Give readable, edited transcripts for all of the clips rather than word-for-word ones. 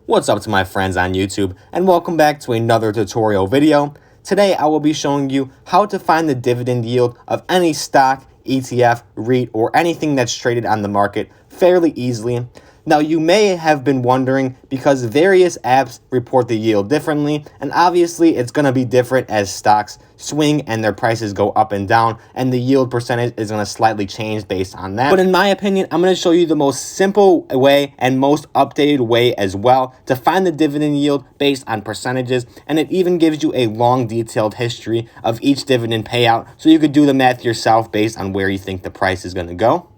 What's up to my friends on YouTube, and welcome back to another tutorial video. Today I will be showing you how to find the dividend yield of any stock, ETF, REIT, or anything that's traded on the market fairly easily. Now you may have been wondering because various apps report the yield differently, and obviously it's going to be different as stocks swing and their prices go up and down, and the yield percentage is going to slightly change based on that. But in my opinion, I'm going to show you the most simple way and most updated way as well to find the dividend yield based on percentages, and it even gives you a long detailed history of each dividend payout so you could do the math yourself based on where you think the price is going to go.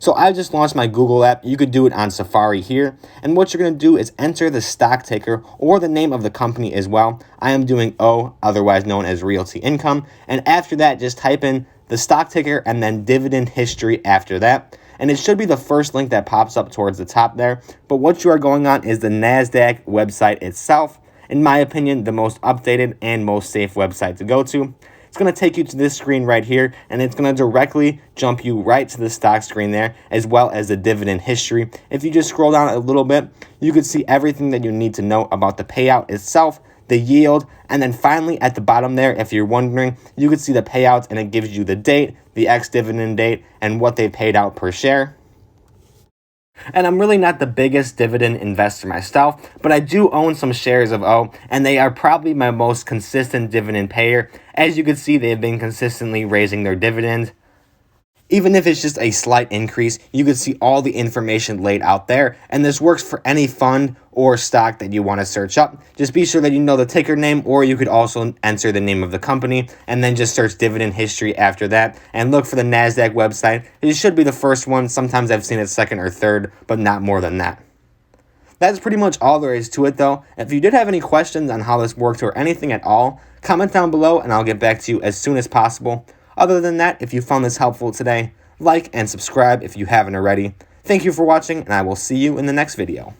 So I just launched my Google app. You could do it on Safari here. And what you're going to do is enter the stock ticker or the name of the company as well. I am doing O, otherwise known as Realty Income. And after that, just type in the stock ticker and then dividend history after that. And it should be the first link that pops up towards the top there. But what you are going on is the NASDAQ website itself. In my opinion, the most updated and most safe website to go to. It's going to take you to this screen right here, and it's going to directly jump you right to the stock screen there, as well as the dividend history. If you just scroll down a little bit, you can see everything that you need to know about the payout itself, the yield, and then finally at the bottom there, if you're wondering, you can see the payouts, and it gives you the date, the ex-dividend date, and what they paid out per share. And I'm really not the biggest dividend investor myself, but I do own some shares of O, and they are probably my most consistent dividend payer. As you can see, they have been consistently raising their dividend. Even if it's just a slight increase, you can see all the information laid out there, and this works for any fund or stock that you want to search up. Just be sure that you know the ticker name, or you could also enter the name of the company and then just search dividend history after that and look for the NASDAQ website. It should be the first one. Sometimes I've seen it second or third, but not more than that. That's pretty much all there is to it though. If you did have any questions on how this works or anything at all, comment down below and I'll get back to you as soon as possible. Other than that, if you found this helpful today, like and subscribe if you haven't already. Thank you for watching, and I will see you in the next video.